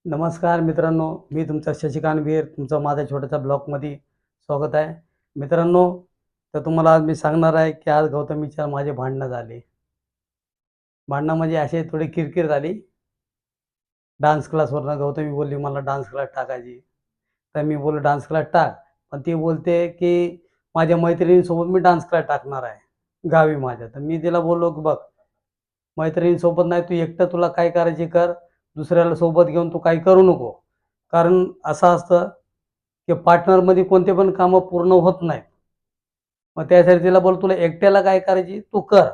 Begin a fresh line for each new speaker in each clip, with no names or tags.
नमस्कार मित्रांनो, मी तुमचा शशिकांत वीर तुमचं माझ्या छोट्याशा ब्लॉगमध्ये स्वागत आहे. मित्रांनो, तर तुम्हाला आज मी सांगणार आहे की आज गौतमीच्या माझे भांडणं झाले. भांडणं म्हणजे असे थोडी किरकिर झाली. डान्स क्लासवरनं गौतमी बोलली मला डान्स क्लास टाकायची. तर मी बोललो डान्स क्लास टाक. पण ती बोलते की माझ्या मैत्रिणींसोबत मी डान्स क्लास टाकणार आहे, गावी माझ्या. तर मी तिला बोललो की बघ, मैत्रिणींसोबत नाही, तू एकटं तुला काय करायची कर. दुसऱ्याला सोबत घेऊन तू काही करू नको. कारण असं असतं की पार्टनरमध्ये कोणते पण कामं पूर्ण होत नाहीत. मग त्यासाठी तिला बोललो, तुला एकट्याला काय करायची तू कर.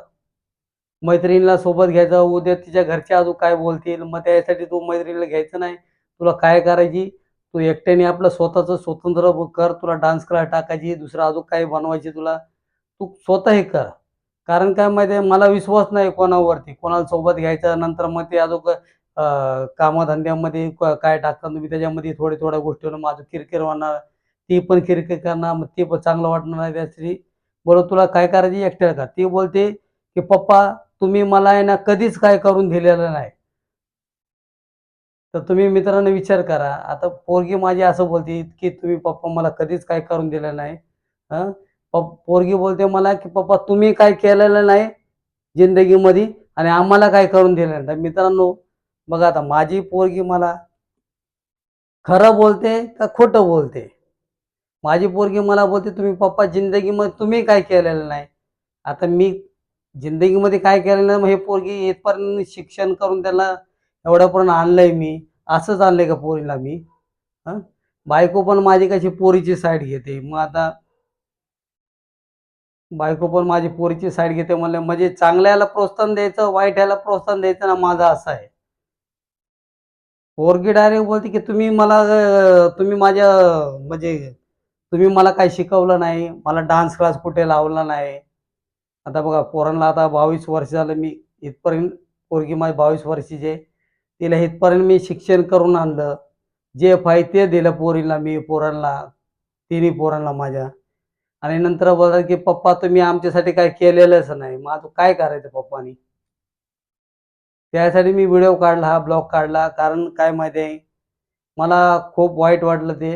मैत्रिणीला सोबत घ्यायचं, उद्या तिच्या घरचे अजून काय बोलतील, मग त्यासाठी तू मैत्रिणीला घ्यायचं नाही. तुला काय करायची, तू एकट्याने आपलं स्वतःचं स्वतंत्र कर. तुला डान्स क्लास टाकायची, दुसरं अजून काही बनवायची तुला, तू स्वतः हे कर. कारण काय माहिती आहे, मला विश्वास नाही कोणावरती. कोणाला सोबत घ्यायचं, नंतर मग ते अजून कामधंद्यामध्ये काय टाकता तुम्ही त्याच्यामध्ये थोड्या गोष्टीवर माझं किरकिर होणार. ती पण किरकिर करणार, मग ते पण चांगलं वाटणार नाही. त्यासाठी बोललो, तुला काय करायची एकट्याला कर. ती बोलते की पप्पा, तुम्ही मला आहे ना कधीच काय करून दिलेलं नाही. तर तुम्ही मित्रांनो विचार करा. आता पोरगी माझी असं बोलते की तुम्ही पप्पा मला कधीच काय करून दिलं नाही. हं. पोरगी बोलते मला की पप्पा तुम्ही काय केलेलं नाही जिंदगीमध्ये आणि आम्हाला काय करून दिलं नाही. तर मित्रांनो, बघा आता माझी पोरगी मला खरं बोलते का खोटं बोलते? माझी पोरगी मला बोलते, तुम्ही पप्पा जिंदगीमध्ये तुम्ही काय केलेलं नाही. आता मी जिंदगीमध्ये काय केलेलं नाही, मग हे पोरगी इथपर्यंत शिक्षण करून त्याला एवढ्यापर्यंत आणलंय मी. असंच आणलंय का पोरीला मी? हं. बायको पण माझी कशी पोरीची साईड घेते. मग आता बायको पण माझी पोरीची साईड घेते म्हणलं, म्हणजे चांगल्याला प्रोत्साहन द्यायचं, वाईट ह्याला प्रोत्साहन द्यायचं ना, माझं असं आहे. पोरगी डायरेक्ट बोलते की तुम्ही माझ्या म्हणजे तुम्ही मला काही शिकवलं नाही. मला डान्स क्लास कुठे लावला नाही. आता बघा पोरांना आता 22 वर्ष झालं मी इथपर्यंत. पोरगी माझी 22 वर्षाची आहे. तिला इथपर्यंत मी शिक्षण करून आणलं. जे पाहिजे ते दिलं पोरीला मी, पोरांना, तिन्ही पोरांना माझ्या. आणि नंतर बोलतात की पप्पा तुम्ही आमच्यासाठी काही केलेलंच नाही. मग आता काय करायचं पप्पांनी? त्यासाठी मी व्हिडिओ काढला, हा ब्लॉग काढला. कारण काय माहिती आहे, मला खूप वाईट वाटलं ते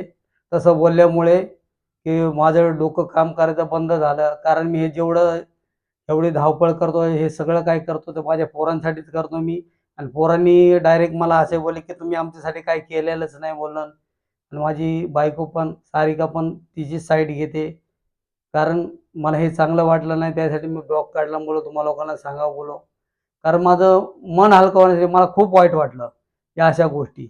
तसं बोलल्यामुळे, की माझं डोकं काम करायचं बंद झालं. कारण मी हे एवढी धावपळ करतोय, हे सगळं काय करतो ते माझ्या पोरांसाठीच करतो मी. आणि पोरांनी डायरेक्ट मला असे बोलले, की तुम्ही आमच्यासाठी काही केलेलंच नाही बोलणं. आणि माझी बायको पण, सारिका पण तिची साईड घेते. कारण मला हे चांगलं वाटलं नाही, त्यासाठी मी ब्लॉग काढल्यामुळं तुम्हा लोकांना सांगावं बोललो. कारण माझं मन हलकं होण्यासाठी मला खूप वाईट वाटलं, या अशा गोष्टी.